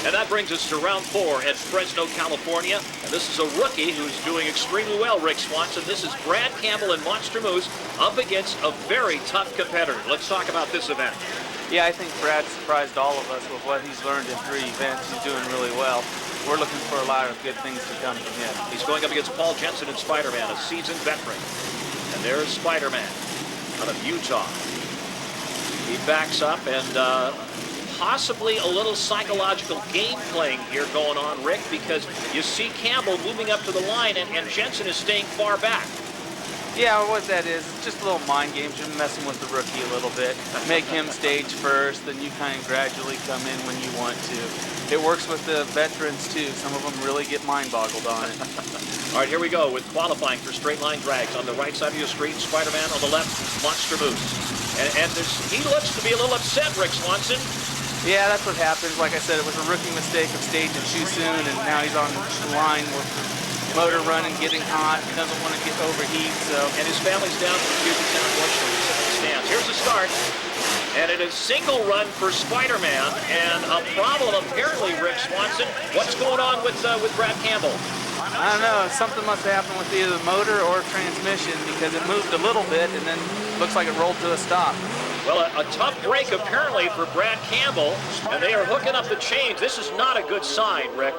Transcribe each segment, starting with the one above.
And that brings us to round 4 at Fresno, California. And this is a rookie who's doing extremely well, Rick Swanson. This is Brad Campbell and Monster Moose up against a very tough competitor. Let's talk about this event. Yeah, I think Brad surprised all of us with what he's learned in 3 events. He's doing really well. We're looking for a lot of good things to come from him. He's going up against Paul Jensen and Spider-Man, a seasoned veteran. And there's Spider-Man out of Utah. He backs up and possibly a little psychological game playing here going on, Rick, because you see Campbell moving up to the line and Jensen is staying far back. Yeah, what that is, it's just a little mind games. You're messing with the rookie a little bit. Make him stage first, then you kind of gradually come in when you want to. It works with the veterans too. Some of them really get mind boggled on it. All right, here we go with qualifying for straight line drags. On the right side of your screen, Spider-Man. On the left, Monster Moose. And he looks to be a little upset, Rick Swanson. Yeah, that's what happens. Like I said, it was a rookie mistake of staging too soon, and now he's on the line with the motor running, getting hot. He doesn't want to get overheat, so. And his family's down from Puget Sound, Washington. He's in the stands. Here's the start. And it is single run for Spider-Man, and a problem apparently, Rick Swanson. What's going on with Brad Campbell? I don't know. Something must have happened with either the motor or transmission, because it moved a little bit and then looks like it rolled to a stop. Well, a tough break apparently for Brad Campbell, and they are hooking up the chains. This is not a good sign, Rick.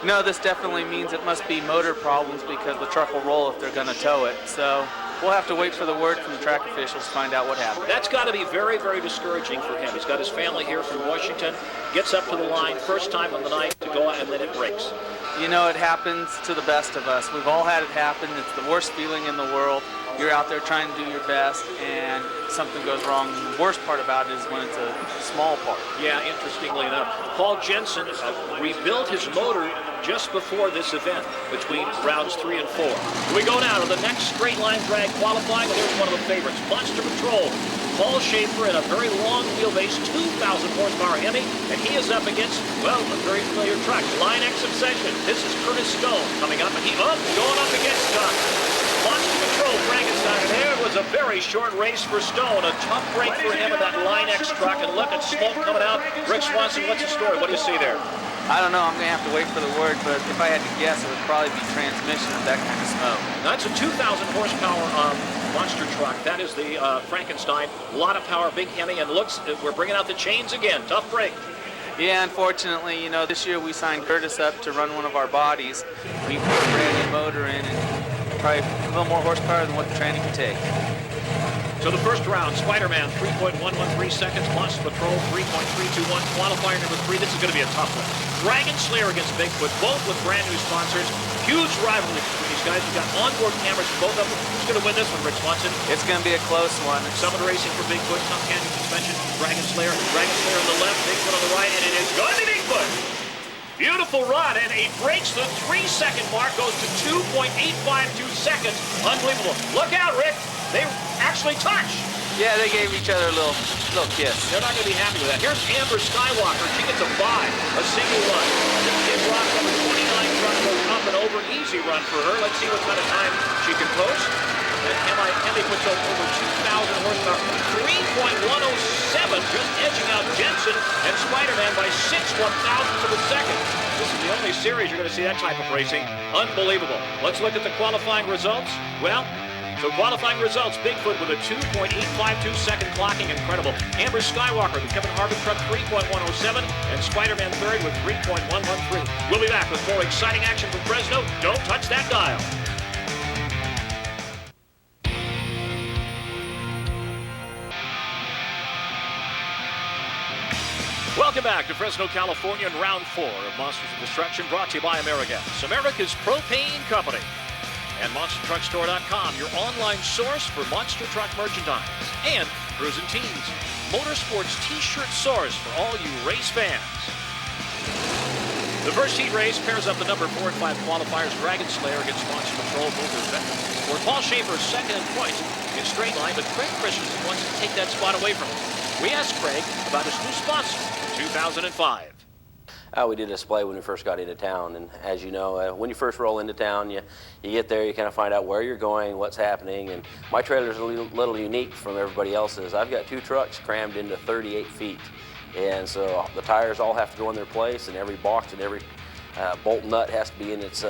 No, this definitely means it must be motor problems, because the truck will roll if they're going to tow it. So we'll have to wait for the word from the track officials to find out what happened. That's got to be very, very discouraging for him. He's got his family here from Washington, gets up to the line, first time on the night to go out, and then it breaks. You know, it happens to the best of us. We've all had it happen. It's the worst feeling in the world. You're out there trying to do your best, and something goes wrong. The worst part about it is when it's a small part. Yeah, interestingly enough, Paul Jensen rebuilt his motor just before this event, between rounds 3 and 4. We go now to the next straight line drag qualifying, and here's one of the favorites, Monster Patrol. Paul Schaefer in a very long wheelbase, 2,000 horsepower Hemi, and he is up against, well, a very familiar truck, Line X Obsession. This is Curtis Stone coming up, and going up against Monster Patrol, Frankenstein. And there was a very short race for Stone, a tough break for him in that Line X truck, and look at smoke coming out. Rick Swanson, what's the story? What do you see there? I don't know. I'm going to have to wait for the word, but if I had to guess, it would probably be transmission with that kind of smoke. That's a 2,000 horsepower monster truck. That is the Frankenstein. A lot of power, big Hemi, and looks, we're bringing out the chains again. Tough break. Yeah, unfortunately, you know, this year we signed Curtis up to run one of our bodies. We put a brand new motor in, and probably a little more horsepower than what the training can take. So the first round, Spider-Man 3.113 seconds, Monster Patrol 3.321, qualifier number 3. This is going to be a tough one. Dragon Slayer against Bigfoot, both with brand new sponsors. Huge rivalry between these guys. We've got onboard cameras for both of them. Who's going to win this one, Rick Swanson? It's going to be a close one. Summit Racing for Bigfoot, Top Canyon suspension, Dragon Slayer on the left, Bigfoot on the right, and it is going to be Bigfoot. Beautiful run, and he breaks the 3-second mark, goes to 2.852 seconds. Unbelievable. Look out, Rick. They actually touch. Yeah, they gave each other a little kiss. They're not going to be happy with that. Here's Amber Skywalker. She gets a 5, a single run. Kid Rock number 29 truck goes up and over. Easy run for her. Let's see what kind of time she can post. And Hemi puts up over 2,000 horsepower. 3.107, just edging out Jensen and Spider-Man by 6/1,000ths of a second. This is the only series you're going to see that type of racing. Unbelievable. Let's look at the qualifying results. Well, so qualifying results, Bigfoot with a 2.852 second clocking, incredible. Amber Skywalker, the Kevin Harvick truck, 3.107, and Spider-Man third with 3.113. We'll be back with more exciting action from Fresno. Don't touch that dial. Welcome back to Fresno, California in round 4 of Monsters of Destruction, brought to you by AmeriGas, America's propane company. And MonsterTruckStore.com, your online source for monster truck merchandise. And Cruisin' Tees, motorsports t-shirt source for all you race fans. The first heat race pairs up the number 4 and 5 qualifiers, Dragon Slayer against Monster Patrol, both are veterans. Where Paul Schaefer is second in points in straight line, but Craig Christensen wants to take that spot away from him. We asked Craig about his new sponsor in 2005. We did a display when we first got into town, and as you know, when you first roll into town, you get there, you kind of find out where you're going, what's happening, and my trailer's a little unique from everybody else's. I've got 2 trucks crammed into 38 feet, And so the tires all have to go in their place, and every box and every bolt nut has to be in its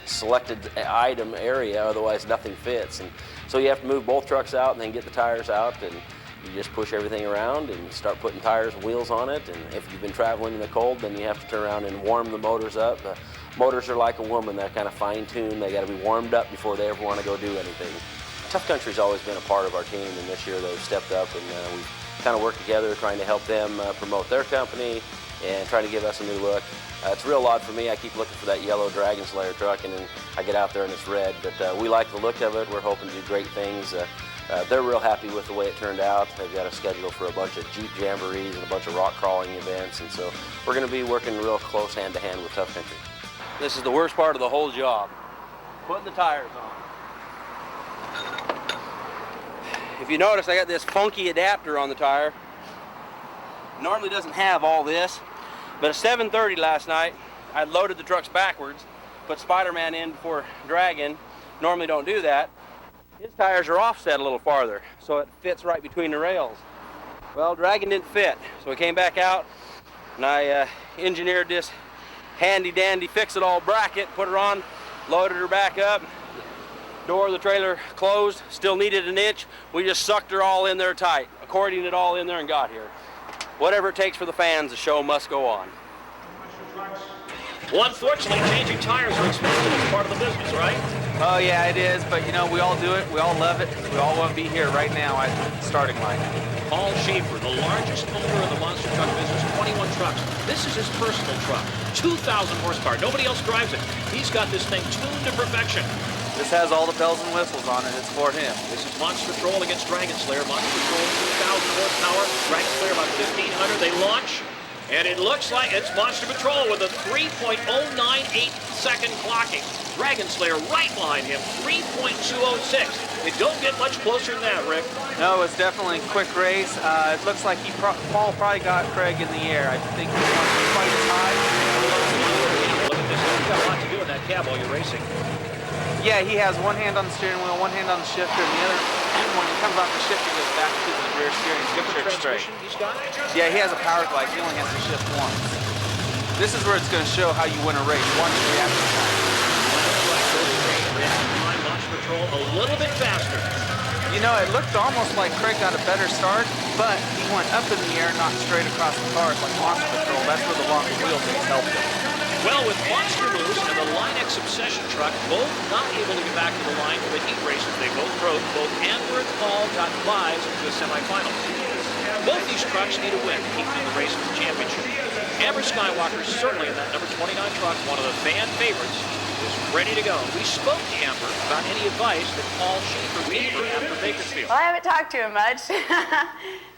selected item area, otherwise nothing fits. And so you have to move both trucks out and then get the tires out, and you just push everything around and start putting tires and wheels on it. And if you've been traveling in the cold, then you have to turn around and warm the motors up. Motors are like a woman, they're kind of fine-tuned. They got to be warmed up before they ever want to go do anything. Tough Country's always been a part of our team, and this year they've stepped up, and we've kind of worked together trying to help them promote their company and trying to give us a new look. It's real odd for me. I keep looking for that yellow Dragon Slayer truck, and then I get out there and it's red. But we like the look of it. We're hoping to do great things. They're real happy with the way it turned out. They've got a schedule for a bunch of Jeep jamborees and a bunch of rock crawling events, and so we're going to be working real close hand-to-hand with Tough Country. This is the worst part of the whole job, putting the tires on. If you notice, I got this funky adapter on the tire. Normally doesn't have all this, but at 7:30 last night, I loaded the trucks backwards, put Spider-Man in before Dragon. Normally don't do that. His tires are offset a little farther, so it fits right between the rails. Well, Dragon didn't fit, so I came back out and I engineered this handy-dandy fix-it-all bracket, put her on, loaded her back up. Door of the trailer closed, still needed an inch. We just sucked her all in there tight, accordioned it all in there and got here. Whatever it takes for the fans, the show must go on. Well, unfortunately, changing tires are expensive. It's part of the business, right? Oh yeah, it is, but you know, we all do it, we all love it. We all want to be here right now at the starting line. Paul Schaefer, the largest owner of the monster truck business, 21 trucks. This is his personal truck, 2,000 horsepower. Nobody else drives it. He's got this thing tuned to perfection. This has all the bells and whistles on it. It's for him. This is Monster Patrol against Dragon Slayer. Monster Patrol, 2,000 horsepower. Dragon Slayer, about 1,500. They launch, and it looks like it's Monster Patrol with a 3.098 second clocking. Dragon Slayer right behind him, 3.206. It don't get much closer than that, Rick. No, it's definitely a quick race. It looks like Paul probably got Craig in the air. I think he wants to fight as high. Look at this. You've got a lot to do in that cab while you're racing. Yeah, he has one hand on the steering wheel, one hand on the shifter, and the other hand, when he comes off the shifter, goes back to the rear steering to Different get it straight. transmission he's got? Yeah, he has a power glide. He only has to shift once. This is where it's going to show how you win a race, one reaction time. Monster Patrol a little bit faster. You know, it looked almost like Craig got a better start, but he went up in the air, not straight across the cars like Monster Patrol. That's where the longer wheelbase helped him. Well, with Monster Moose and the Line X Obsession truck both not able to get back to the line for the heat races they both broke, both Amber and Paul got buys into the semifinals. Both these trucks need a win to keep in the race for the championship. Amber Skywalker, certainly in that number 29 truck, one of the fan favorites, is ready to go. We spoke to Amber about any advice that Paul Schaefer gave her after Bakersfield. Well, I haven't talked to him much,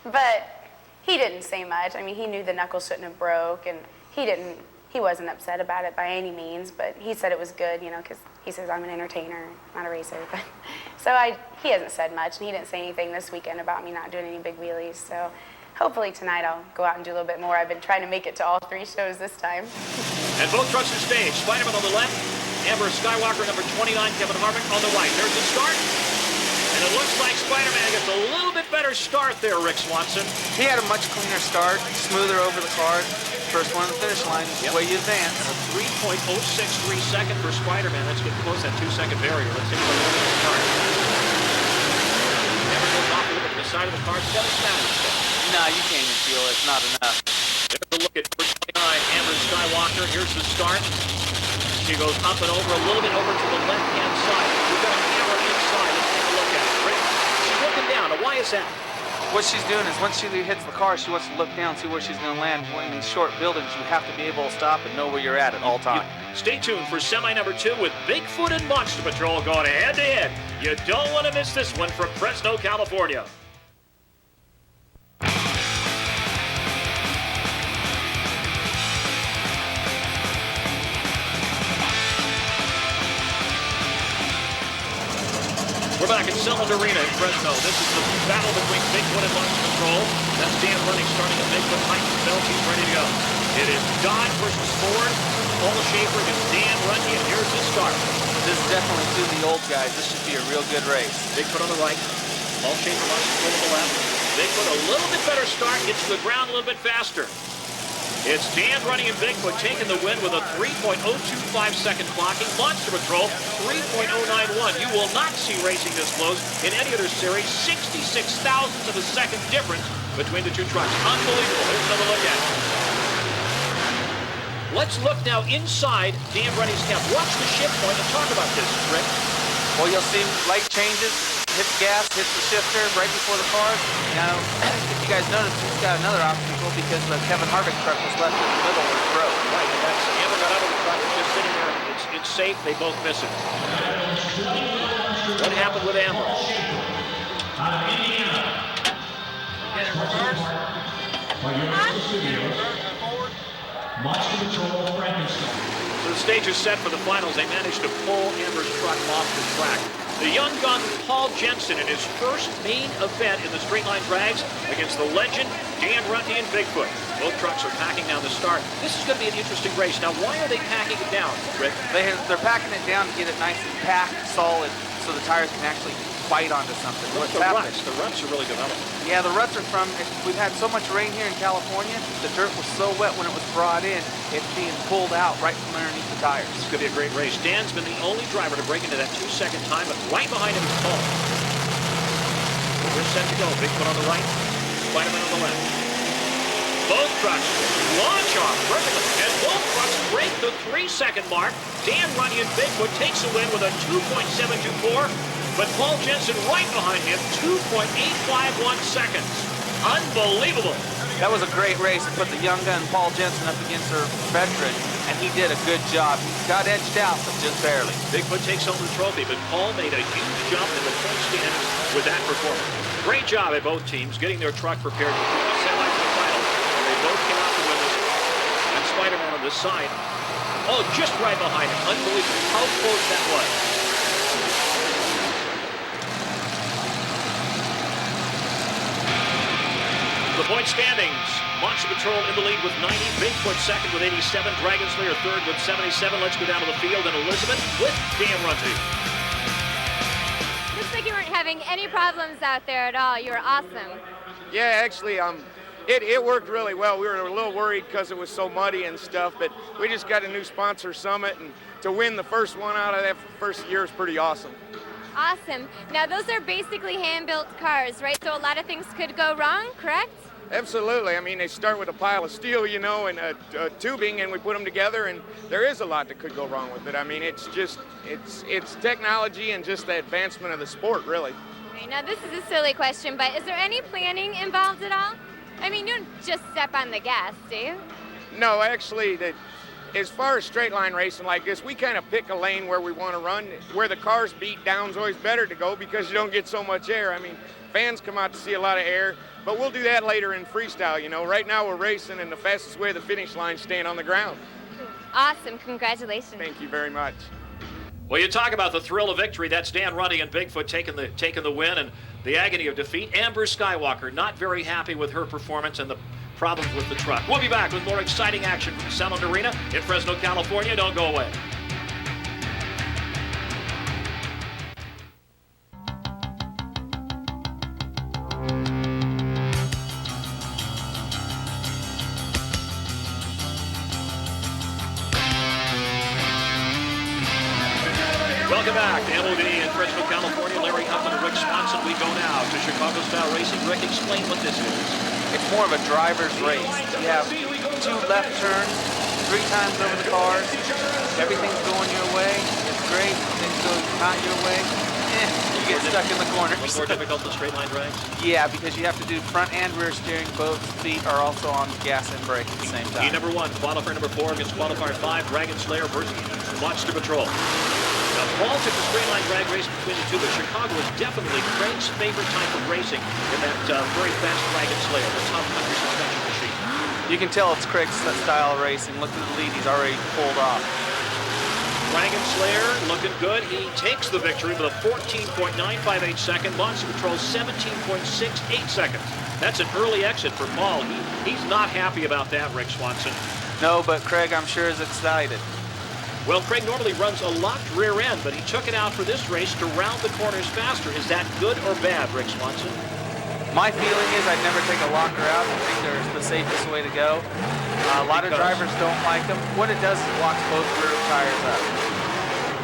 but he didn't say much. I mean, he knew the knuckles shouldn't have broke, and he wasn't upset about it by any means, but he said it was good, you know, because he says I'm an entertainer, not a racer. But he hasn't said much, and he didn't say anything this weekend about me not doing any big wheelies. So hopefully tonight I'll go out and do a little bit more. I've been trying to make it to all 3 shows this time. And both trucks are staged. Spider-Man on the left, Amber Skywalker, number 29, Kevin Harvick on the right. There's the start. And it looks like Spider-Man gets a little bit better start there, Rick Swanson. He had a much cleaner start, smoother over the cars. First one to the finish line, the way you advance. A 3.063 second for Spider-Man. That's getting close to that 2-second barrier. Let's take a look at the start. Amber goes off a little bit to the side of the car. She's got a Spanish step. No, you can't even feel it. It's not enough. There's a look at number 29, Amber Skywalker. Here's the start. She goes up and over, a little bit over to the left-hand side. We've got a camera inside. Let's take a look at it. Rick, she's looking down. Now, why is that? What she's doing is once she hits the car, she wants to look down, see where she's going to land. When in short buildings, you have to be able to stop and know where you're at all times. Stay tuned for semi number 2 with Bigfoot and Monster Patrol going head-to-head. You don't want to miss this one from Fresno, California. We're back at Selland Arena in Fresno. This is the battle between Bigfoot and Monster Patrol. That's Dan Running starting at Bigfoot. Mike Belt, he's ready to go. It is Dodge versus Ford. Paul Schaefer against Dan Runyon. Here's the start. This is definitely to the old guys. This should be a real good race. Bigfoot on the right. Paul Schaefer, Monster Patrol on the left. Bigfoot a little bit better start, gets to the ground a little bit faster. It's Dan Running and Bigfoot taking the win with a 3.025 second clocking. Monster Patrol, 3.091. You will not see racing this close in any other series. 66 thousandths of a second difference between the two trucks. Unbelievable. Here's another look at it. Let's look now inside Dan Running's cab. Watch the shift point and talk about this, Rick. Well, you'll see light changes, hit the gas, hits the shifter right before the cars. Now, if you guys notice, he's got another obstacle because the Kevin Harvick truck was left in the middle where it broke. Right, and that's Amber got out of the truck. It's just sitting there. It's safe. They both miss it. What happened with Amber? So the stage is set for the finals. They managed to pull Amber's truck off the track. The young gun Paul Jensen in his first main event in the straight line drags against the legend Dan Runty and Bigfoot. Both trucks are packing down the start. This is going to be an interesting race. Now, why are they packing it down, Rick? They're packing it down to get it nice and packed, solid, so the tires can actually bite onto something. What's the ruts? The ruts are really developing. Yeah, the ruts are from, we've had so much rain here in California, the dirt was so wet when it was brought in, it's being pulled out right from underneath the tires. It's going to be a great race. Dan's been the only driver to break into that 2-second time, but right behind him is Paul. We're set to go. Bigfoot on the right, Spider-Man on the left. Both trucks launch off perfectly, and both trucks break the 3-second mark. Dan Runty and Bigfoot takes a win with a 2.724. But Paul Jensen right behind him, 2.851 seconds. Unbelievable. That was a great race to put the young gun Paul Jensen up against our veteran, and he did a good job. He got edged out, but just barely. Bigfoot takes home the trophy, but Paul made a huge jump in the point standings with that performance. Great job at both teams getting their truck prepared for the semi-final. And they both came out to win this. And Spider-Man on this side. Oh, just right behind him. Unbelievable how close that was. The point standings, Monster Patrol in the lead with 90, Bigfoot second with 87, Dragon Slayer third with 77. Let's go down to the field and Elizabeth with Dan Runty. Looks like you weren't having any problems out there at all. You were awesome. Yeah, actually, it worked really well. We were a little worried because it was so muddy and stuff, but we just got a new sponsor, Summit, and to win the first one out of that first year is pretty awesome. Awesome. Now, those are basically hand-built cars, right? So a lot of things could go wrong, correct? Absolutely. I mean, they start with a pile of steel, you know, and tubing, and we put them together, and there is a lot that could go wrong with it. I mean, it's just, it's technology and just the advancement of the sport, really. Okay, now, this is a silly question, but is there any planning involved at all? I mean, you don't just step on the gas, do you? No, actually, as far as straight line racing like this, we kind of pick a lane where we want to run. Where the cars beat down is always better to go because you don't get so much air. I mean, fans come out to see a lot of air, but we'll do that later in freestyle, you know. Right now we're racing, and the fastest way to the finish line is staying on the ground. Awesome. Congratulations. Thank you very much. Well, you talk about the thrill of victory. That's Dan Runty and Bigfoot taking the win, and the agony of defeat. Amber Skywalker not very happy with her performance and the problems with the truck. We'll be back with more exciting action from Sound Arena in Fresno, California. Don't go away. Welcome back to MOV in Fresno, California. Larry Huffman and Rick Swanson. We go now to Chicago Style Racing. Rick, explain what this is. It's more of a driver's race. You have 2 left turns, 3 times over the cars. Everything's going your way. It's great. Things go not your way. You get stuck in the corners. What's more difficult than straight line drags? Yeah, because you have to do front and rear steering. Both feet are also on gas and brake at the same time. Heat number 1, qualifier number 4 against qualifier 5, Dragon Slayer versus Monster Patrol. Now, Paul took the straight line drag race between the two, but Chicago is definitely Craig's favorite type of racing in that very fast Dragon Slayer, the top country suspension machine. You can tell it's Craig's style of racing. Look at the lead, he's already pulled off. Dragon Slayer looking good. He takes the victory with a 14.958 second. Monster Patrol 17.68 seconds. That's an early exit for Paul. He's not happy about that, Rick Swanson. No, but Craig, I'm sure, is excited. Well, Craig normally runs a locked rear end, but he took it out for this race to round the corners faster. Is that good or bad, Rick Swanson? My feeling is I'd never take a locker out. I think they're the safest way to go. A lot of drivers don't like them. What it does is it locks both rear tires up.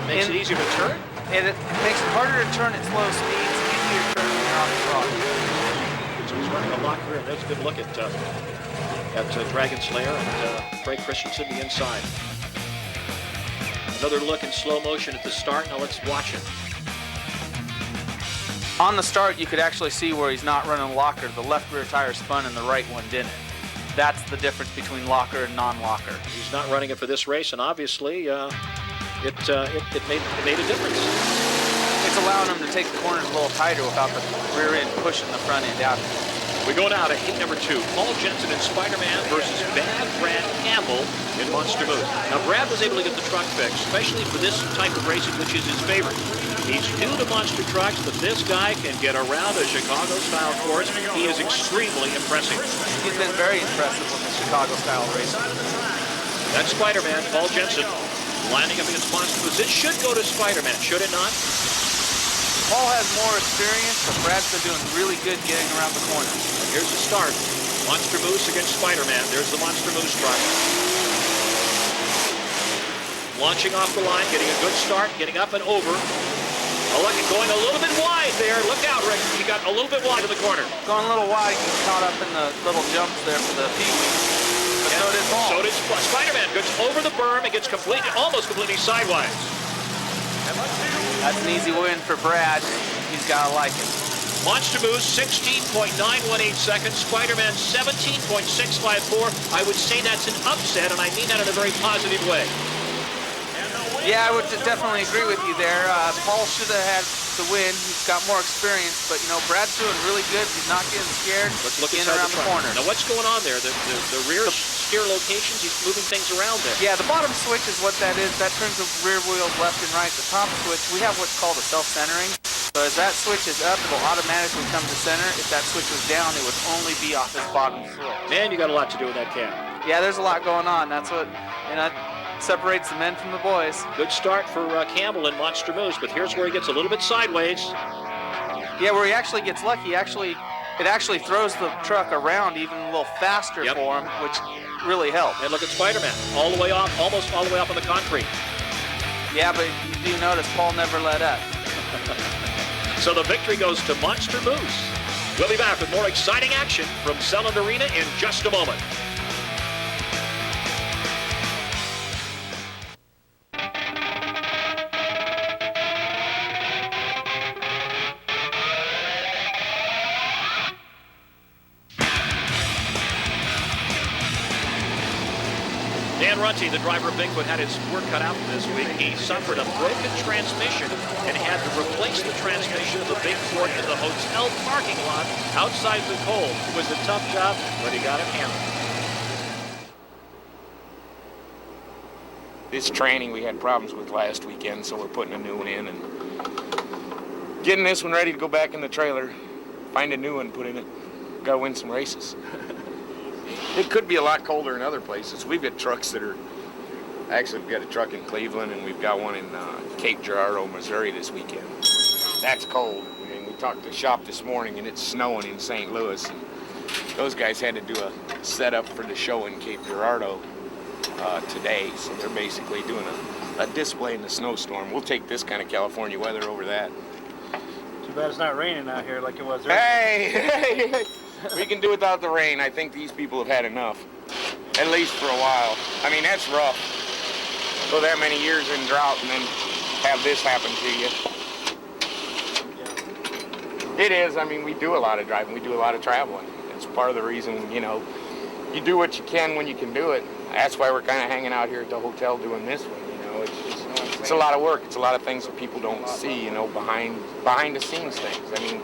Makes it easier to turn? And it makes it harder to turn at slow speeds, easier to turn when you're on the throttle. So he's running a lock rear. There's a good look at Dragon Slayer and Craig Christensen the inside. Another look in slow motion at the start. Now let's watch it. On the start, you could actually see where he's not running locker. The left rear tire spun and the right one didn't. That's the difference between locker and non-locker. He's not running it for this race, and obviously it made a difference. It's allowing him to take the corners a little tighter without the rear end pushing the front end out. We go now to heat number 2. Paul Jensen and Spider-Man versus Bad Brad Campbell in Monster Moose. Now, Brad was able to get the truck fixed, especially for this type of racing, which is his favorite. He's new to monster trucks, but this guy can get around a Chicago-style course. He is extremely impressive. He's been very impressive with the Chicago-style racing. That's Spider-Man, Paul Jensen, lining up against Monster Moose. It should go to Spider-Man, should it not? Paul has more experience, but Brad's been doing really good getting around the corner. Here's the start. Monster Moose against Spider-Man. There's the Monster Moose truck. Launching off the line, getting a good start, getting up and over. Oh, look, going a little bit wide there. Look out, Rick. He got a little bit wide in the corner. Going a little wide, he caught up in the little jumps there for the Pee-wee. But so did Paul. So did Spider-Man. Gets over the berm and gets almost completely sidewise. That's an easy win for Brad. He's got to like it. Monster Moose, 16.918 seconds. Spider-Man, 17.654. I would say that's an upset, and I mean that in a very positive way. Yeah, I would definitely agree with you there. Paul should have had the win. He's got more experience, but, you know, Brad's doing really good. He's not getting scared. Let's look in inside around the the corner. Now, what's going on there? The rear steer locations, he's moving things around there. Yeah, the bottom switch is what that is. That turns the rear wheels left and right. The top switch, we have what's called a self-centering. So as that switch is up, it will automatically come to center. If that switch was down, it would only be off this bottom switch. Man, you got a lot to do with that cab. Yeah, there's a lot going on. That's what, you know, separates the men from the boys. Good start for Campbell in Monster Moose, but here's where he gets a little bit sideways. Yeah, where he actually gets lucky. It actually throws the truck around even a little faster for him, which really helped. And look at Spider-Man, all the way off, almost all the way up on the concrete. Yeah, but you do notice Paul never let up. So the victory goes to Monster Moose. We'll be back with more exciting action from Selland Arena in just a moment. Dan Runty, the driver of Bigfoot, had his work cut out for this week. He suffered a broken transmission and had to replace the transmission of the Bigfoot in the hotel parking lot outside the cold. It was a tough job, but he got it handled. This tranny we had problems with last weekend, so we're putting a new one in and getting this one ready to go back in the trailer. Find a new one, put in it. Gotta win some races. It could be a lot colder in other places. We've got trucks that are, actually we've got a truck in Cleveland and we've got one in Cape Girardeau, Missouri this weekend. That's cold. I mean, we talked to the shop this morning and it's snowing in St. Louis. And those guys had to do a setup for the show in Cape Girardeau today. So they're basically doing a display in the snowstorm. We'll take this kind of California weather over that. Too bad it's not raining out here like it was earlier. Hey! We can do without the rain. I think these people have had enough, at least for a while. I mean, that's rough. Go that many years in drought and then have this happen to you. It is. I mean, we do a lot of driving. We do a lot of traveling. It's part of the reason, you know, you do what you can when you can do it. That's why we're kind of hanging out here at the hotel doing this one. You know, it's a lot of work. It's a lot of things that people don't see, you know, behind the scenes things. I mean,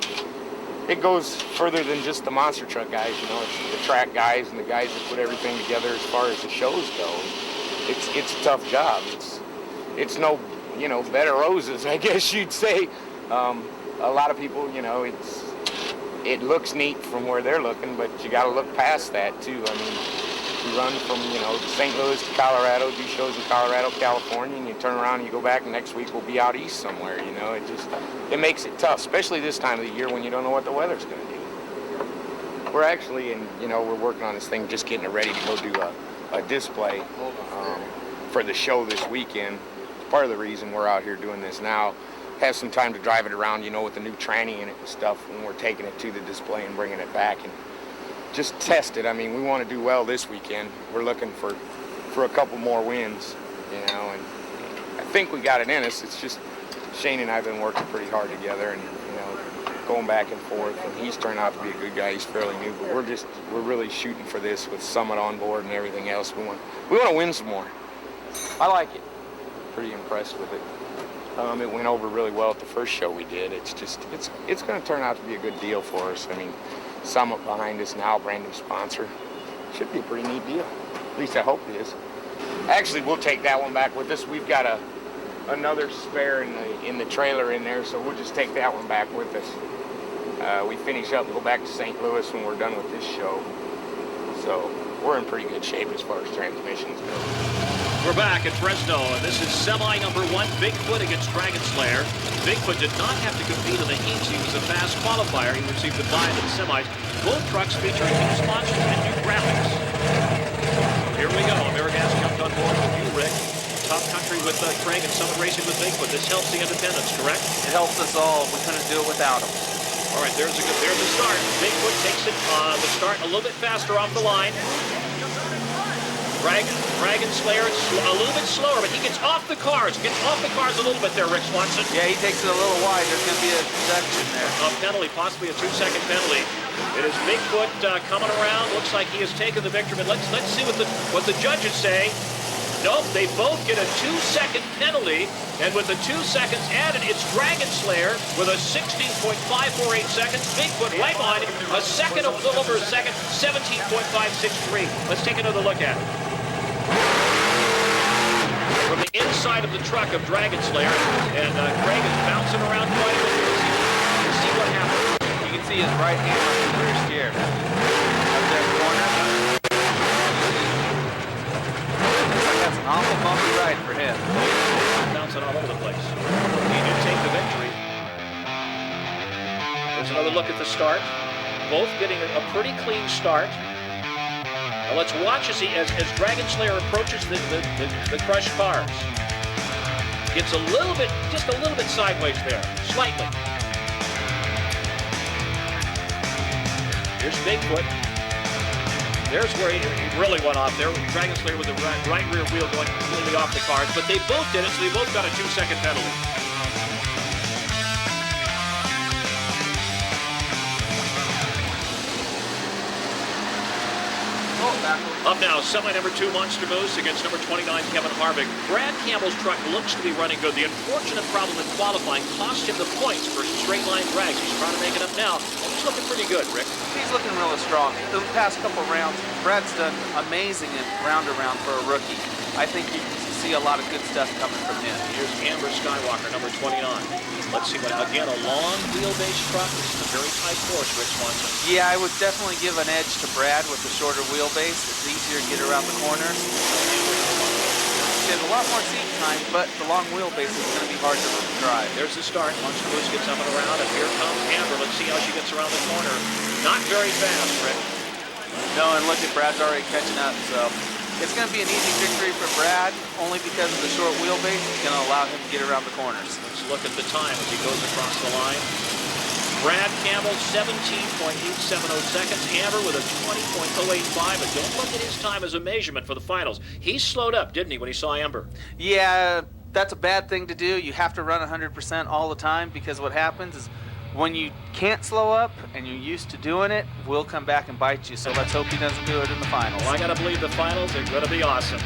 it goes further than just the monster truck guys, you know. It's the track guys and the guys that put everything together as far as the shows go. It's a tough job. It's no, you know, bed of roses, I guess you'd say. A lot of people, you know, it looks neat from where they're looking, but you got to look past that too. I mean, you run from, you know, St. Louis to Colorado, do shows in Colorado, California, and you turn around and you go back, and next week we'll be out east somewhere, you know. It makes it tough, especially this time of the year when you don't know what the weather's going to do. We're actually we're working on this thing, just getting it ready to go do a display for the show this weekend. Part of the reason we're out here doing this now, have some time to drive it around, with the new tranny in it and stuff, when we're taking it to the display and bringing it back and just test it. I mean, we want to do well this weekend. We're looking for a couple more wins, and I think we got it in us. It's just Shane and I have been working pretty hard together, and going back and forth, and he's turned out to be a good guy. He's fairly new, but we're really shooting for this with Summit on board and everything else. We want to win some more. I like it. Pretty impressed with it. It went over really well at the first show we did. It's going to turn out to be a good deal for us. I mean, Summit behind us now, brand new sponsor. Should be a pretty neat deal. At least I hope it is. Actually, we'll take that one back with us. We've got another spare in the trailer in there, so we'll just take that one back with us. We finish up and go back to St. Louis when we're done with this show. So we're in pretty good shape as far as transmissions go. We're back at Fresno, and this is semi number 1, Bigfoot against Dragon Slayer. Bigfoot did not have to compete in the heats. He was a fast qualifier. He received a bye in the semis. Both trucks featuring new sponsors and new graphics. Here we go. Amerigas jumped on board with you, Rick. Top country with Craig and Summit Racing with Bigfoot. This helps the independents, correct? It helps us all. We couldn't do it without them. All right, there's the start. Bigfoot takes it, the start a little bit faster off the line. Dragon Slayer a little bit slower, but he gets off the cars. Gets off the cars a little bit there, Rick Swanson. Yeah, he takes it a little wide. There's going to be a deduction there. A penalty, possibly a 2-second penalty. It is Bigfoot coming around. Looks like he has taken the victory, but let's see what the judges say. Nope, they both get a 2-second penalty, and with the 2 seconds added, it's Dragon Slayer with a 16.548 seconds. Bigfoot right behind him, a second, a little over a second, 17.563. Let's take another look at it. From the inside of the truck of Dragon Slayer, and Craig is bouncing around quite a bit here. Let's see what happens. You can see his right hand on the rear steer. Up there in the corner. That's an awful bumpy ride for him. Bouncing all over the place. He did take the victory. There's another look at the start. Both getting a pretty clean start. Now let's watch as Dragon Slayer approaches the crushed cars. Gets a little bit, just a little bit sideways there, slightly. Here's Bigfoot. There's where he really went off there. Dragon Slayer with the right rear wheel going completely off the cars, but they both did it, so they both got a 2-second penalty. Up now, semi number 2, Monster Moose against number 29, Kevin Harvick. Brad Campbell's truck looks to be running good. The unfortunate problem in qualifying cost him the points for straight line drags. He's trying to make it up now. He's looking pretty good, Rick. He's looking really strong. The past couple rounds, Brad's done amazing in round-around for a rookie. I think you can see a lot of good stuff coming from him. Here's Amber Skywalker, number 29. Let's see what, again, a long wheelbase truck. This is a very tight course, Rick Swanson. Yeah, I would definitely give an edge to Brad with the shorter wheelbase. It's easier to get around the corners. He has a lot more seat time, but the long wheelbase is going to be hard to drive. There's the start. Monster Moose gets up and around, and here comes Amber. Let's see how she gets around the corner. Not very fast, Rick. No, and look at Brad's already catching up, so it's going to be an easy victory for Brad, only because of the short wheelbase. It's going to allow him to get around the corners. Let's look at the time as he goes across the line. Brad Campbell, 17.870 seconds. Amber with a 20.085, but don't look at his time as a measurement for the finals. He slowed up, didn't he, when he saw Amber? Yeah, that's a bad thing to do. You have to run 100% all the time, because what happens is when you can't slow up and you're used to doing it, we'll come back and bite you. So let's hope he doesn't do it in the finals. Well, I got to believe the finals are going to be awesome.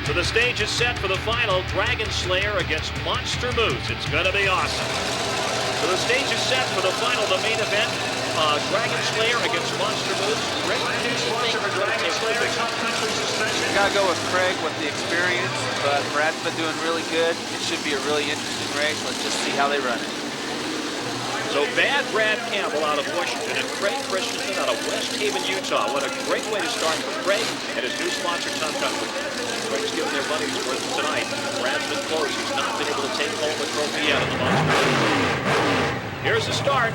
So the stage is set for the final, Dragon Slayer against Monster Moose. It's going to be awesome. So the stage is set for the final, the main event, Dragon Slayer against Monster Moose. Rick, who do you think are going to take the victory? Got to go with Craig with the experience, but Brad's been doing really good. It should be a really interesting race. Let's just see how they run it. So bad Brad Campbell out of Washington and Craig Christensen out of West Haven, Utah. What a great way to start for Craig and his new sponsor, Tom Company. Craig's giving their money's worth tonight. Brad's been close. He's not been able to take home the trophy yet in the Monster. Here's the start.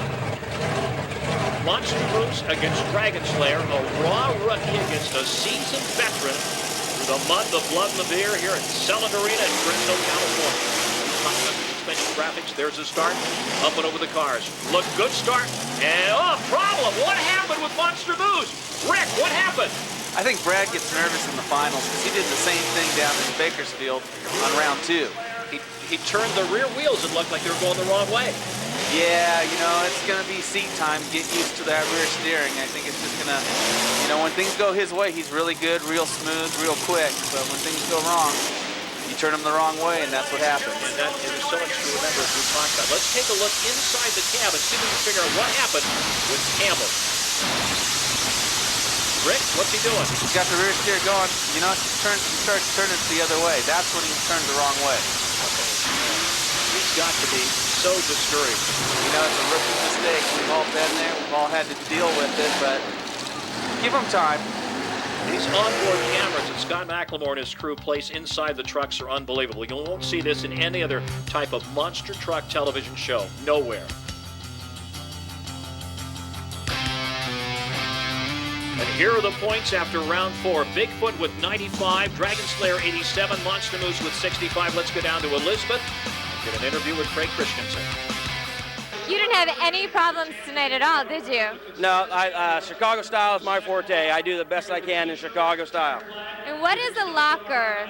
Monster Moose against Dragon Slayer, a raw rookie against a seasoned veteran through the mud, the blood, and the beer here at Selland Arena in Fresno, California. Suspension graphics, there's the start, up and over the cars. Look, good start, and problem. What happened with Monster Moose? Rick, what happened? I think Brad gets nervous in the finals because he did the same thing down in Bakersfield on round 2. He turned the rear wheels and looked like they were going the wrong way. Yeah, you know, it's going to be seat time. Get used to that rear steering. I think it's just going to, you know, when things go his way, he's really good, real smooth, real quick. But when things go wrong, you turn him the wrong way, and that's what happens. And there's so much to remember as we talked about. Let's take a look inside the cab and see if we can figure out what happened with Campbell. Rick, what's he doing? He's got the rear steer going. You know, he starts turning it the other way. That's when he turned the wrong way. He's got to be so discouraged. You know, it's a rookie mistake. We've all been there. We've all had to deal with it, but give him time. These onboard cameras that Scott McLemore and his crew place inside the trucks are unbelievable. You won't see this in any other type of monster truck television show. Nowhere. And here are the points after round 4. Bigfoot with 95, Dragon Slayer 87, Monster Moose with 65. Let's go down to Elizabeth and get an interview with Craig Christensen. You didn't have any problems tonight at all, did you? No, Chicago style is my forte. I do the best I can in Chicago style. And what is a locker?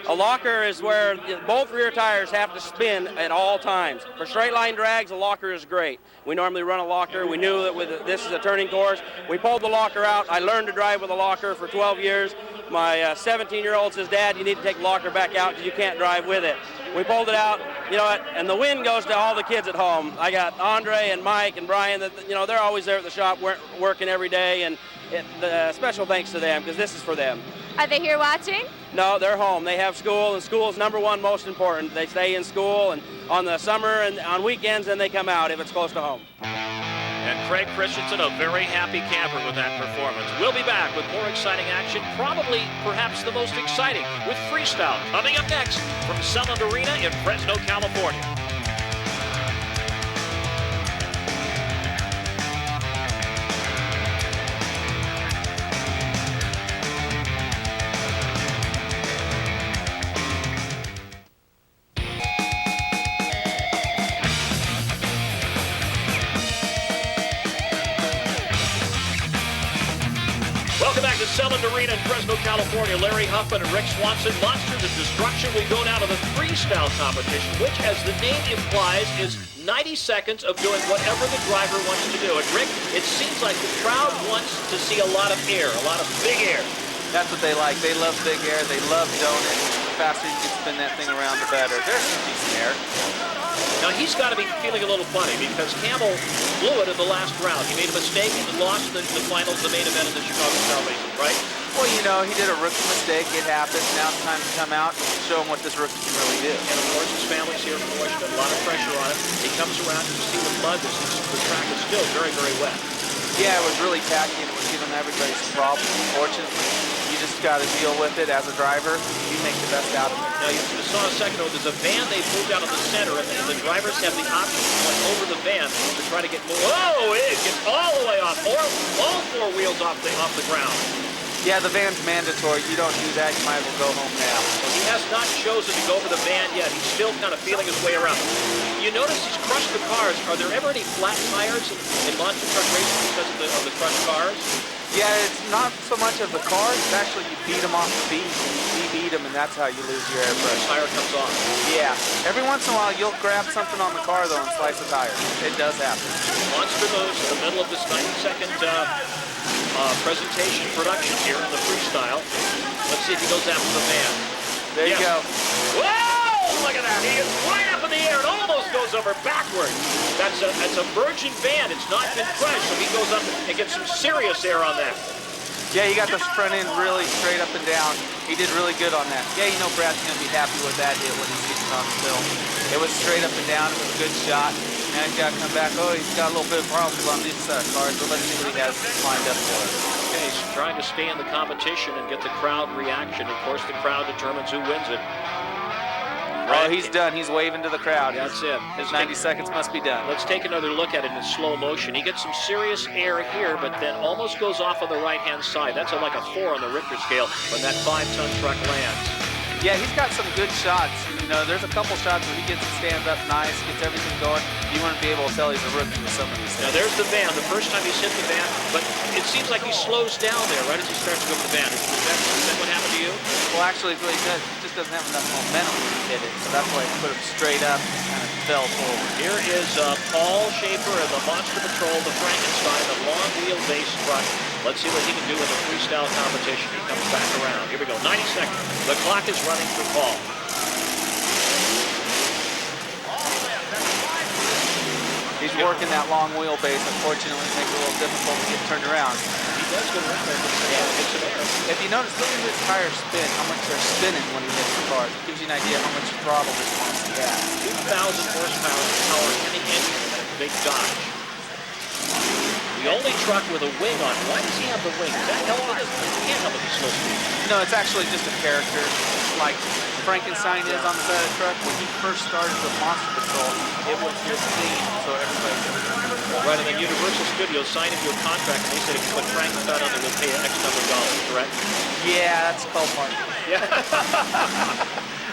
A locker is where both rear tires have to spin at all times. For straight line drags, a locker is great. We normally run a locker. We knew that this is a turning course. We pulled the locker out. I learned to drive with a locker for 12 years. My 17-year-old says, Dad, you need to take the locker back out because you can't drive with it. We pulled it out, you know what, and the win goes to all the kids at home. I got Andre and Mike and Brian, you know, they're always there at the shop working every day, and special thanks to them because this is for them. Are they here watching? No, they're home. They have school, and school is number one most important. They stay in school, and on the summer and on weekends, then they come out if it's close to home. And Craig Christensen, a very happy camper with that performance. We'll be back with more exciting action, probably, perhaps the most exciting, with freestyle coming up next from Selland Arena in Fresno, California. Welcome back to Selland Arena in Fresno, California. Larry Huffman and Rick Swanson. Monsters of Destruction will go down to the freestyle competition, which, as the name implies, is 90 seconds of doing whatever the driver wants to do. And Rick, it seems like the crowd wants to see a lot of air, a lot of big air. That's what they like. They love big air. They love donuts. The faster you can spin that thing around, the better. There's some decent air. Now, he's got to be feeling a little funny because Campbell blew it in the last round. He made a mistake and lost the finals, the main event of the Chicago Style Racing, right? Well, you know, he did a rookie mistake. It happens. Now it's time to come out and show him what this rookie can really do. And, of course, his family's here from Washington. A lot of pressure on him. He comes around and you see the mud. The track is still very, very wet. Yeah, it was really tacky and it was giving everybody some problems. Unfortunately, you just got to deal with it as a driver. You make the best out of it. Now, you saw a second ago, there's a van they moved out of the center, and the drivers have the option to go over the van to try to get more. Whoa, it gets all the way off, all four wheels off the ground. Yeah, the van's mandatory. You don't do that, you might as well go home now. Well, he has not chosen to go for the van yet. He's still kind of feeling his way around. You notice he's crushed the cars. Are there ever any flat tires in monster truck racing because of the crushed cars? Yeah, it's not so much of the cars. It's actually you beat them off the beat. You beat them, and that's how you lose your air The pressure. tire comes off. Yeah. Every once in a while, you'll grab something on the car, though, and slice the tire. It does happen. Monster moves in the middle of this 90-second presentation production here in the freestyle. Let's see if he goes after the van. There you go. Whoa! Look at that. He is right up in the air and almost goes over backwards. That's a virgin van. It's not been crushed, so he goes up and gets some serious air on that. Yeah, he got the front end really straight up and down. He did really good on that. Yeah, you know Brad's going to be happy with that hit when he sees it on film. It was straight up and down. It was a good shot. Now he's got to come back. Oh, he's got a little bit of problems on these cars, but let's see what he has lined up for us. Okay, he's trying to stay in the competition and get the crowd reaction. Of course, the crowd determines who wins it. Oh, he's done. He's waving to the crowd. That's it. His 90 seconds must be done. Let's take another look at it in slow motion. He gets some serious air here, but then almost goes off on the right-hand side. That's like a 4 on the Richter scale when that 5-ton truck lands. Yeah, he's got some good shots. You know, there's a couple shots where he gets it, stands up nice, gets everything going. You wouldn't be able to tell he's a rookie with some of these things. Now there's the van. The first time he's hit the van, but it seems like he slows down there right as he starts to go to the van. Is that what happened to you? Well, actually, what he does, he just doesn't have enough momentum when he hit it, so that's why he put him straight up and kind of fell forward. Here is Paul Schaefer and the Monster Patrol, the Frankenstein, the long wheelbase truck. Let's see what he can do in the freestyle competition. He comes back around. Here we go, 90 seconds. The clock is running for Paul. He's working that long wheelbase. Unfortunately, it makes it a little difficult to get turned around. He does get around there, get some air. If you notice, look at his tires spin, how much they're spinning when he hits the cars. It gives you an idea how much throttle this monster has. 2,000 horsepower to power any engine in that big Dodge. The only truck with a wing on. Why does he have the wing? Does that help with it? He can't help with the slow speed. No, it's actually just a character. Like Frankenstein is on the side of the truck. When he first started with Monster Patrol, it was his theme, so everybody knows. Right, and then Universal Studios signed into a contract, and they said if you put Frankenstein on there, they'll pay X number of dollars, correct? Yeah, that's called marketing. Yeah.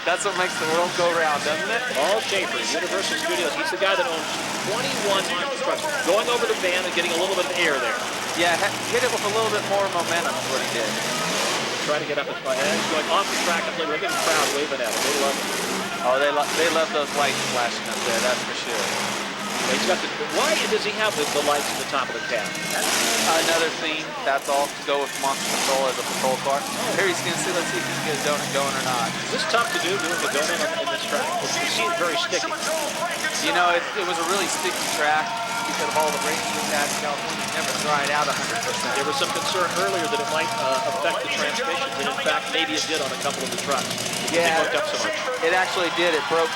That's what makes the world go round, doesn't it? Paul Schaefer, Universal Studios. He's the guy that owns 21 monster trucks. Going over the van and getting a little bit of air there. Yeah, hit it with a little bit more momentum is what he did. Try to get up as far. And he's going off the track. Look at the crowd waving at him. They love it. Oh, they love those lights flashing up there, that's for sure. He's got the, why does he have the lights at the top of the cab? Another theme, that's all, to go with Monster Patrol as a patrol car. Here he's going to see, let's see if he can get a donut going or not. Is this tough to do, doing the donut in this track? It seems very sticky. You know, it was a really sticky track because of all the races we've had in California. It never dried out 100%. There was some concern earlier that it might affect the transmissions, and in fact, maybe it did on a couple of the trucks. Yeah, they hooked up so much. It actually did. It broke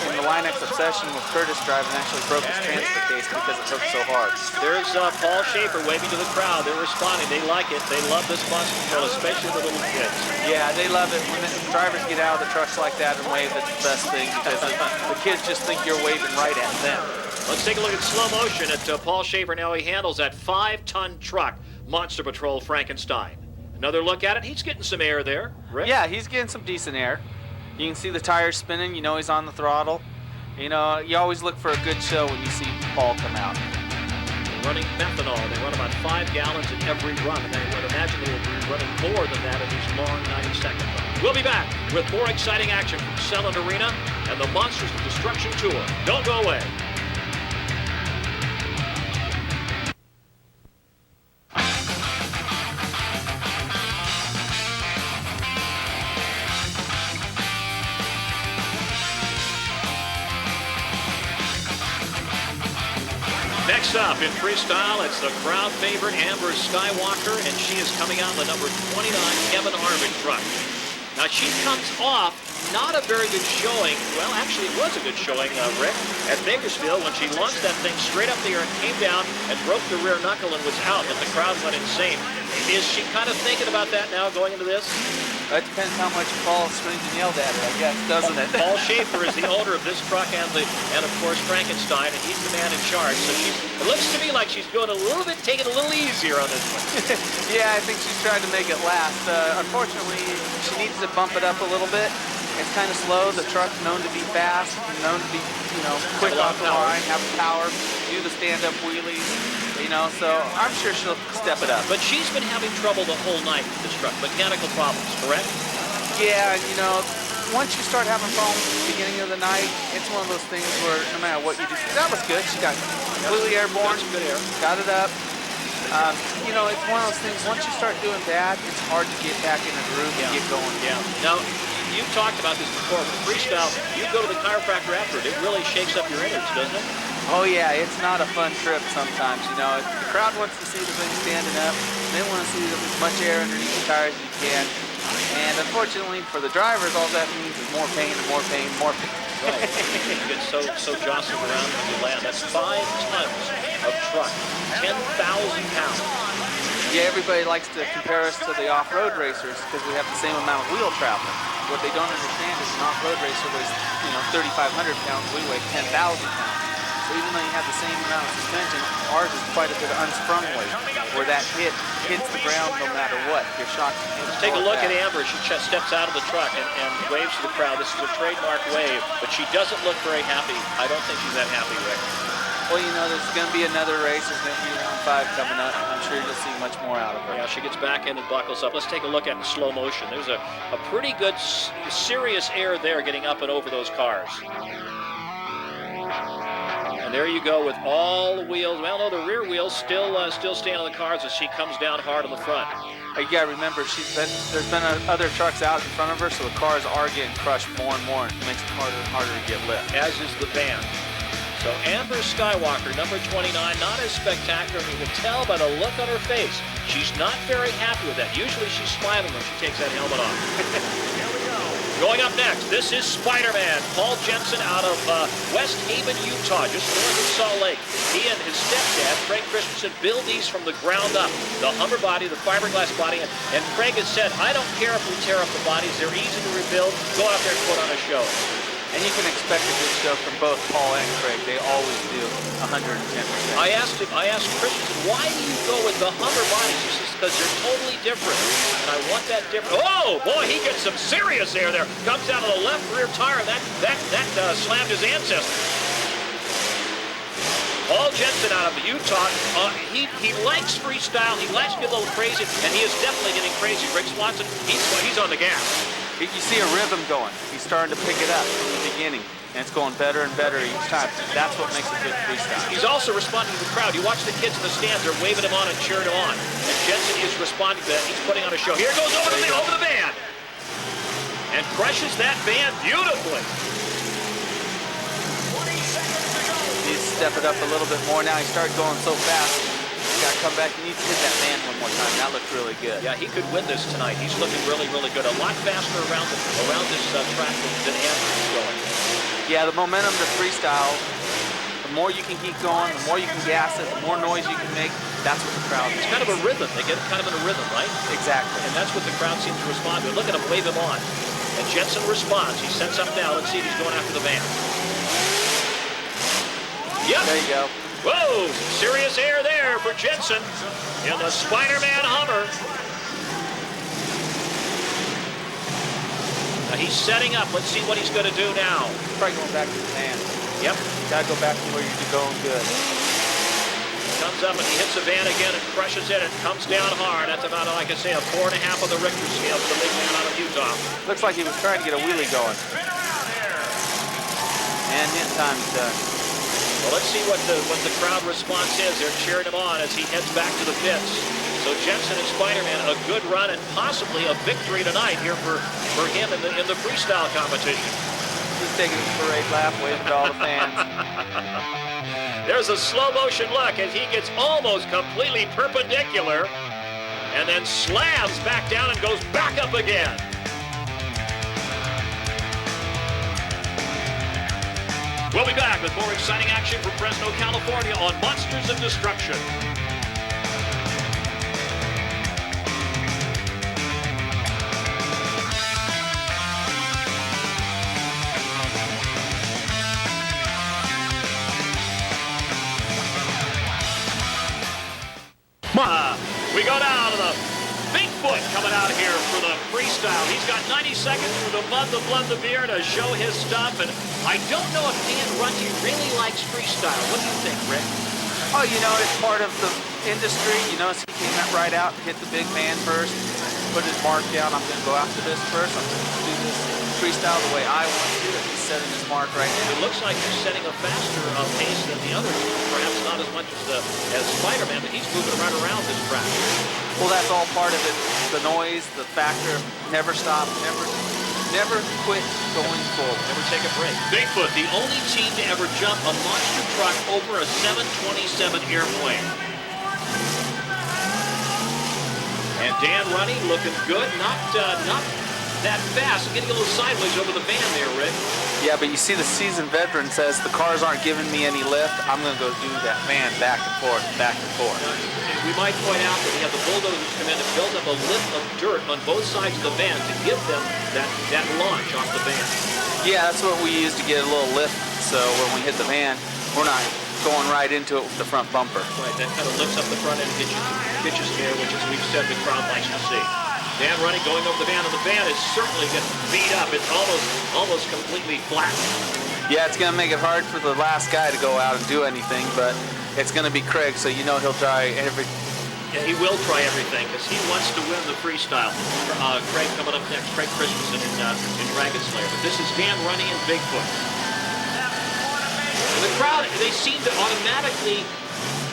in the Line X Obsession with Curtis driving, actually broke his transfer case because it hooked so hard. There's Paul Schaefer waving to the crowd. They're responding. They like it. They love this Monster Patrol, especially the little kids. Yeah, they love it. When the drivers get out of the trucks like that and wave, it's the best thing because the kids just think you're waving right at them. Let's take a look at slow motion at Paul Schaefer and how he handles that 5-ton truck, Monster Patrol Frankenstein. Another look at it. He's getting some air there, Rick. Yeah, he's getting some decent air. You can see the tires spinning. You know he's on the throttle. You know, you always look for a good show when you see Paul come out. They're running methanol. They run about 5 gallons in every run, and I would imagine they will be running more than that in these long 90-second runs. We'll be back with more exciting action from Selland Arena and the Monsters of Destruction Tour. Don't go away. Next up in freestyle, it's the crowd favorite Amber Skywalker, and she is coming out in the number 29 Kevin Harvick truck. Now she comes off not a very good showing. Well, actually it was a good showing, Rick, at Bakersfield when she launched that thing straight up the air and came down and broke the rear knuckle and was out, but the crowd went insane. Is she kind of thinking about that now going into this? It depends how much Paul screamed and yelled at her, I guess, doesn't it? Paul Schaefer is the owner of this truck and of course Frankenstein, and he's the man in charge. So it looks to me like she's going a little bit, taking a little easier on this one. Yeah, I think she's trying to make it last. Unfortunately, she needs to bump it up a little bit. It's kind of slow. The truck's known to be fast, known to be, quick off the line, have power, do the stand-up wheelies. So I'm sure she'll step it up. But she's been having trouble the whole night with this truck, mechanical problems, correct? Yeah, once you start having problems at the beginning of the night, it's one of those things where no matter what you do, that was good. She got completely airborne, good air. Got it up. It's one of those things, once you start doing bad, it's hard to get back in a groove and get going. Yeah. Now, you've talked about this before, but freestyle, you go to the chiropractor after it. It really shakes up your innards, doesn't it? Oh yeah, it's not a fun trip sometimes, The crowd wants to see the thing standing up. They want to see as much air underneath the tires as you can. And unfortunately for the drivers, all that means is more pain and more pain, more pain. Right. You get so jostled around when you land. That's 5 tons of truck, 10,000 pounds. Yeah, everybody likes to compare us to the off-road racers because we have the same amount of wheel travel. What they don't understand is an off-road racer weighs, 3,500 pounds, we weigh 10,000 pounds. So even though you have the same amount of suspension, ours is quite a bit of unsprung weight, where that hits the ground no matter what. Your shock. Let's take a look at Amber. She steps out of the truck and waves to the crowd. This is a trademark wave, but she doesn't look very happy. I don't think she's that happy, Rick. Well, there's going to be another race. There's going to be round 5 coming up. I'm sure you'll see much more out of her. Yeah, she gets back in and buckles up. Let's take a look at it in slow motion. There's a pretty good, serious air there getting up and over those cars. And there you go with all the wheels. Well, no, the rear wheels still stand on the cars as she comes down hard on the front. You got to remember, there's been other trucks out in front of her, so the cars are getting crushed more and more. It makes it harder and harder to get lift. As is the band. So Amber Skywalker, number 29, not as spectacular. You can tell by the look on her face. She's not very happy with that. Usually she's smiling when she takes that helmet off. Here we go. Going up next, this is Spider-Man, Paul Jensen out of West Haven, Utah, just north of Salt Lake. He and his stepdad, Craig Christensen, build these from the ground up. The Hummer body, the fiberglass body, and Craig has said, I don't care if we tear up the bodies. They're easy to rebuild. Go out there and put on a show. And you can expect a good show from both Paul and Craig. They always do 110%. I asked Christensen, why do you go with the Hummer bodies? He says, because they're totally different. And I want that different. Oh, boy, he gets some serious air there. Comes out of the left rear tire, and that slammed his ancestor. Paul Jensen out of Utah, he likes freestyle, he likes to get a little crazy, and he is definitely getting crazy. Rick Swanson, he's on the gas. You see a rhythm going. He's starting to pick it up from the beginning, and it's going better and better each time. That's what makes a good freestyle. He's also responding to the crowd. You watch the kids in the stands, they're waving him on and cheering him on. And Jensen is responding to that. He's putting on a show. Here goes over the band. And crushes that band beautifully. He's stepped it up a little bit more now. He started going so fast. He's got to come back. He needs to hit that band one more time. That looked really good. Yeah, he could win this tonight. He's looking really, really good. A lot faster around this track than Andrew is going. Yeah, the momentum to freestyle, the more you can keep going, the more you can gas it, the more noise you can make, that's what the crowd It's kind of a rhythm. They get kind of in a rhythm, right? Exactly. And that's what the crowd seems to respond to. Look at him wave him on. And Jensen responds. He sets up now. Let's see if he's going after the band. Yep. There you go. Whoa, serious air there for Jensen in the Spider-Man Hummer. Now he's setting up. Let's see what he's going to do now. Probably going back to the van. Yep. Got to go back to where you're going good. Comes up and he hits the van again and crushes it. It comes down hard. That's about, like I say, a 4.5 on the Richter scale for the big man out of Utah. Looks like he was trying to get a wheelie going. And his time's done. Well, let's see what the crowd response is. They're cheering him on as he heads back to the pits. So Jensen and Spider-Man, a good run and possibly a victory tonight here for him in the freestyle competition. He's taking his parade lap, waving to all the fans. There's a slow motion look as he gets almost completely perpendicular and then slams back down and goes back up again. We'll be back with more exciting action from Fresno, California on Monsters of Destruction. We go down to the Bigfoot coming out here for the freestyle. He's got 90 seconds for the mud, the blood, the beer to show his stuff. And I don't know if Dan Runty really likes freestyle. What do you think, Rick? Oh, it's part of the industry. He came right out and hit the big man first, put his mark down. I'm going to go after this first. I'm going to do this freestyle the way I want to. He's setting his mark right now. It looks like he's setting a faster pace than the others. Perhaps not as much as Spider-Man, but he's moving right around this track. Well, that's all part of it. The noise, the factor, never stop, never quit going forward. Never take a break. Bigfoot, the only team to ever jump a monster truck over a 727 airplane. And Dan Runty looking good, not that fast. I'm getting a little sideways over the van there, Rick. Yeah, but you see the seasoned veteran says the cars aren't giving me any lift. I'm going to go do that van back and forth, back and forth. And we might point out that we have the bulldozers come in and build up a lift of dirt on both sides of the van to give them that launch off the van. Yeah, that's what we use to get a little lift, so when we hit the van, we're not going right into it with the front bumper. Right, that kind of lifts up the front end and gets you there, which, as we've said, the crowd likes to see. Dan running, going over the van, and the van is certainly getting beat up. It's almost completely flat. Yeah, it's going to make it hard for the last guy to go out and do anything, but it's going to be Craig, so you know he'll try every... Yeah, he will try everything because he wants to win the freestyle. Craig coming up next, Craig Christensen in Dragon Slayer. But this is Dan Running and Bigfoot. And the crowd, they seem to automatically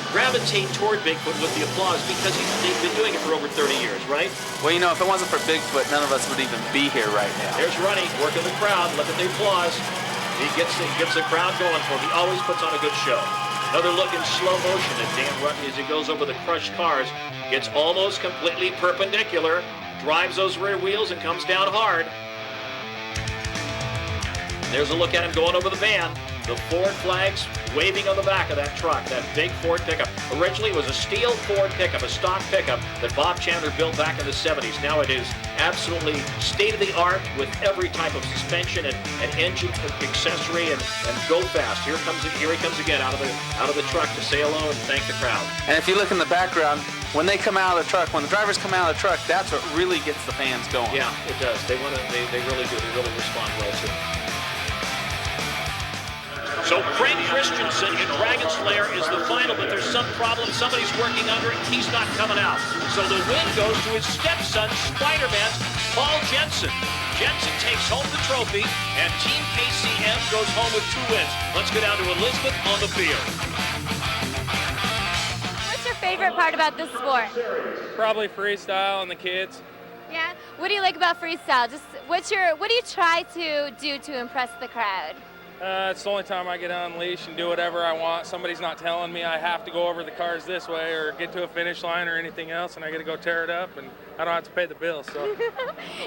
gravitate toward Bigfoot with the applause because they've been doing it for over 30 years, right? Well, you know, if it wasn't for Bigfoot, none of us would even be here right now. There's Running, working the crowd. Look at the applause. He gets the crowd going for him. He always puts on a good show. Another look in slow motion at Dan Rutten as he goes over the crushed cars. Gets almost completely perpendicular. Drives those rear wheels and comes down hard. There's a look at him going over the van. The Ford flags waving on the back of that truck, that big Ford pickup. Originally, it was a steel Ford pickup, a stock pickup that Bob Chandler built back in the 70s. Now it is absolutely state-of-the-art with every type of suspension and engine accessory and go fast. Here he comes again out of the truck to say hello and thank the crowd. And if you look in the background, when they come out of the truck, when the drivers come out of the truck, that's what really gets the fans going. Yeah, it does. They really do. They really respond well to it. So Craig Christensen in Dragon Slayer is the final, but there's some problem. Somebody's working under it. He's not coming out. So the win goes to his stepson, Spider-Man's Paul Jensen. Jensen takes home the trophy, and Team KCM goes home with 2 wins. Let's go down to Elizabeth on the field. What's your favorite part about this sport? Probably freestyle and the kids. Yeah? What do you like about freestyle? Just what do you try to do to impress the crowd? It's the only time I get to unleash and do whatever I want. Somebody's not telling me I have to go over the cars this way or get to a finish line or anything else, and I get to go tear it up, and I don't have to pay the bill. So.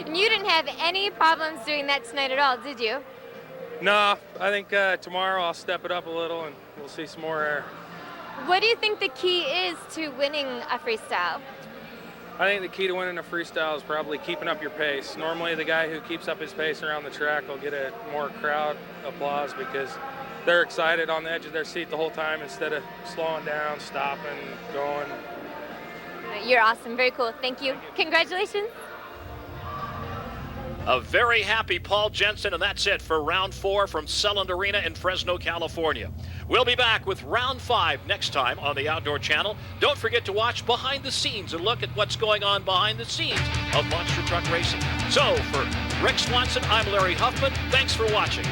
And you didn't have any problems doing that tonight at all, did you? No, I think tomorrow I'll step it up a little, and we'll see some more air. What do you think the key is to winning a freestyle? I think the key to winning a freestyle is probably keeping up your pace. Normally the guy who keeps up his pace around the track will get a more crowd applause because they're excited on the edge of their seat the whole time instead of slowing down, stopping, going. You're awesome. Very cool. Thank you. Congratulations. A very happy Paul Jensen, and that's it for round 4 from Selland Arena in Fresno, California. We'll be back with round 5 next time on the Outdoor Channel. Don't forget to watch Behind the Scenes and look at what's going on behind the scenes of monster truck racing. So for Rick Swanson, I'm Larry Huffman. Thanks for watching.